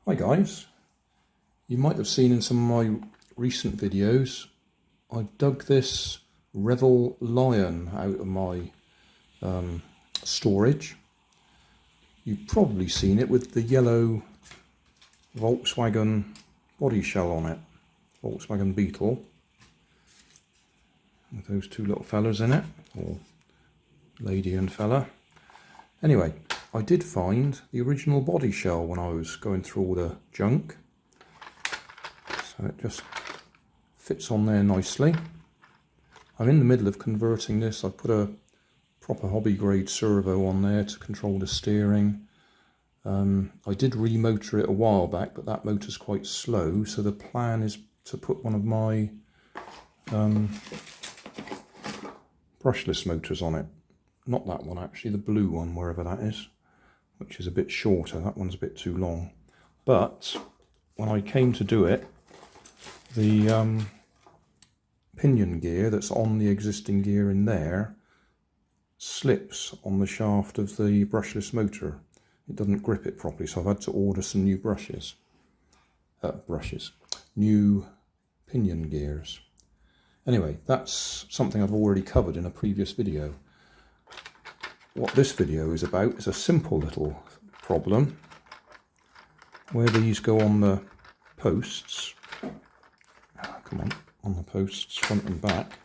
Hi guys, you might have seen in some of my recent videos I've dug this Revell Lion out of my storage. You've probably seen it with the yellow Volkswagen body shell on it, Volkswagen Beetle, with those two little fellas in it, or lady and fella. Anyway, I did find the original body shell when I was going through all the junk. So it just fits on there nicely. I'm in the middle of converting this. I've put a proper hobby grade servo on there to control the steering. I did remotor it a while back, but that motor's quite slow. So the plan is to put one of my brushless motors on it. Not that one actually, the blue one, wherever that is, which is a bit shorter. That one's a bit too long. But when I came to do it, the pinion gear that's on the existing gear in there slips on the shaft of the brushless motor. It doesn't grip it properly, so I've had to order some new new pinion gears. Anyway, that's something I've already covered in a previous video. What this video is about is a simple little problem where these go on the posts. Come on the posts front and back.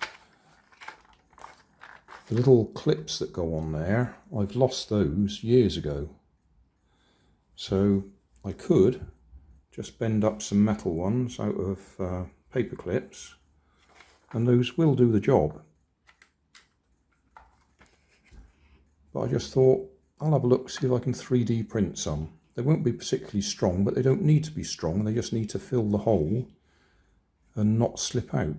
The little clips that go on there, I've lost those years ago. So I could just bend up some metal ones out of paper clips, and those will do the job. But I just thought I'll have a look, see if I can 3D print some. They won't be particularly strong, but they don't need to be strong. They just need to fill the hole and not slip out.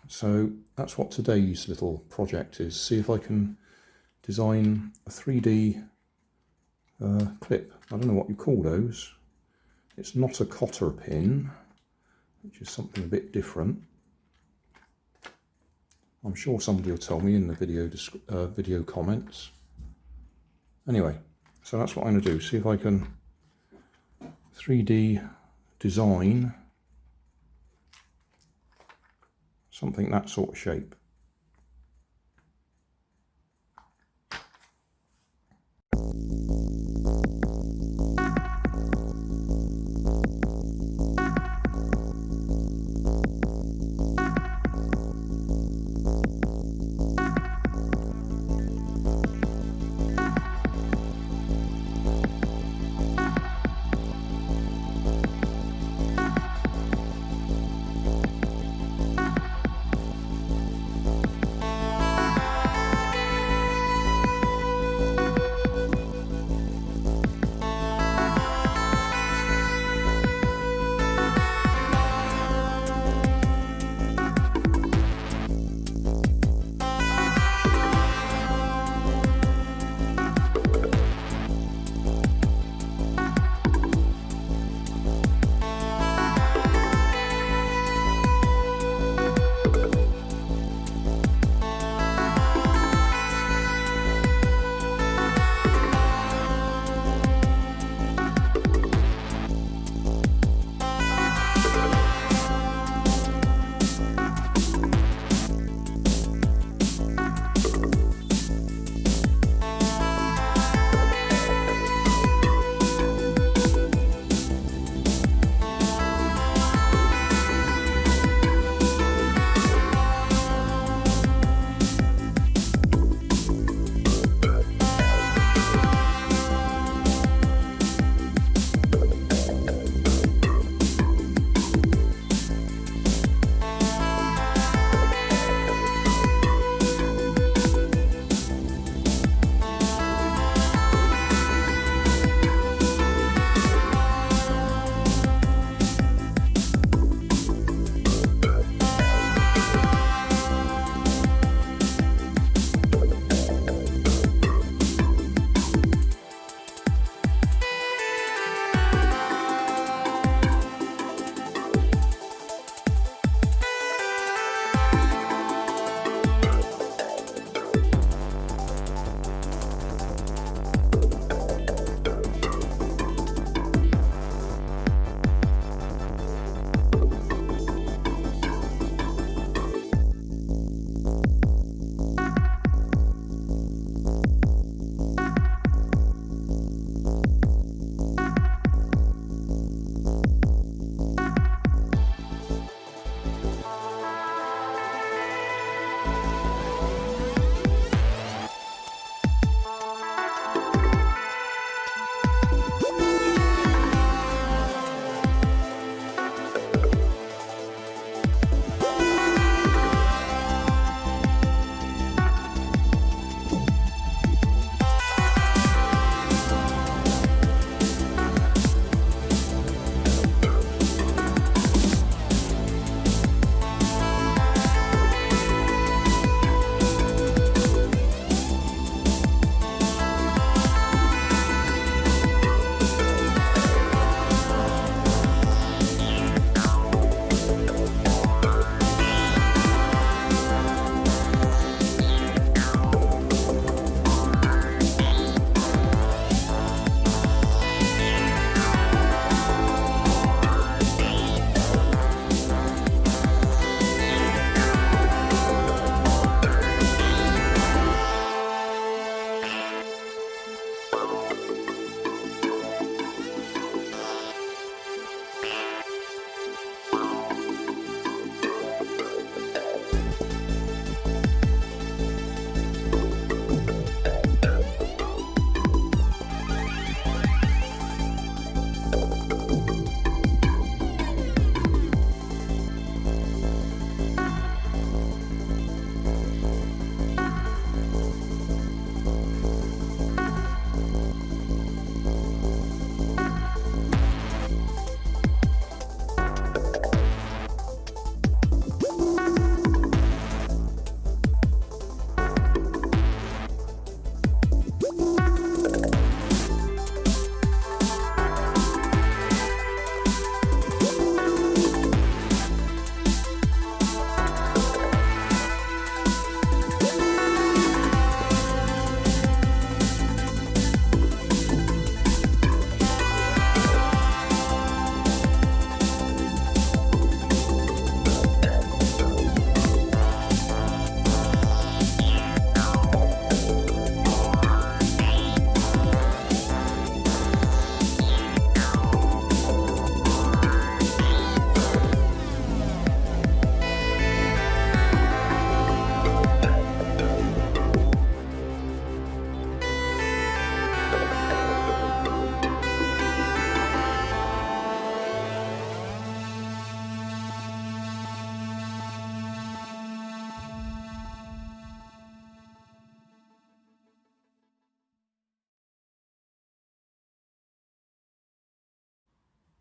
So that's what today's little project is. See if I can design a 3D clip. I don't know what you call those. It's not a cotter pin, which is something a bit different. I'm sure somebody will tell me in the video comments. Anyway, so that's what I'm going to do. See if I can 3D design something that sort of shape.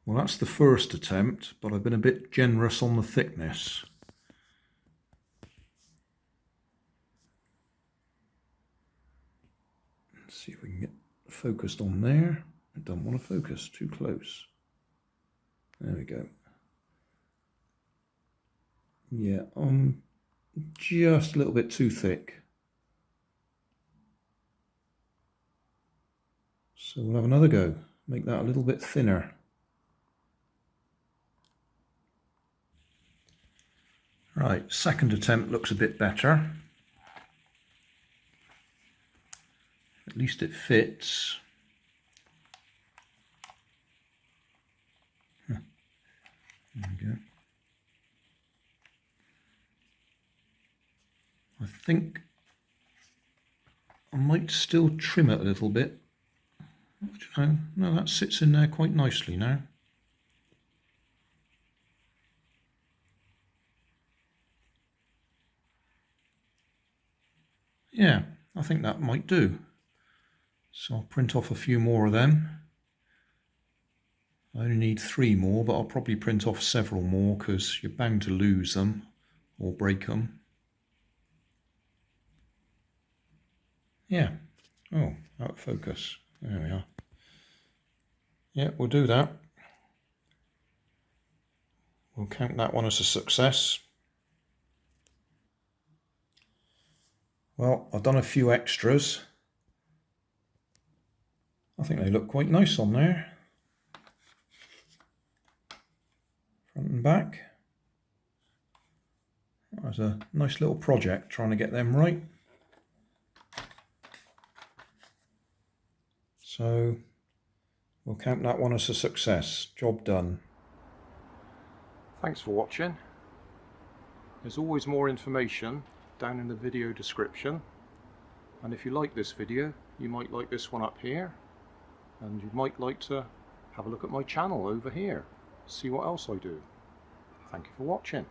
Well, that's the first attempt, but I've been a bit generous on the thickness. Let's see if we can get focused on there. I don't want to focus too close. There we go. Yeah, I'm just a little bit too thick. So we'll have another go. Make that a little bit thinner. Right, second attempt looks a bit better. At least it fits. There we go. I think I might still trim it a little bit. I don't know. No, that sits in there quite nicely now. Yeah, I think that might do. So I'll print off a few more of them. I only need 3 more, but I'll probably print off several more because you're bound to lose them or break them. Yeah. Oh, out of focus. There we are. Yeah, we'll do that. We'll count that one as a success. Well, I've done a few extras. I think they look quite nice on there. Front and back. That was a nice little project trying to get them right. So we'll count that one as a success. Job done. Thanks for watching. There's always more information down in the video description. And if you like this video, you might like this one up here. And you might like to have a look at my channel over here. See what else I do. Thank you for watching.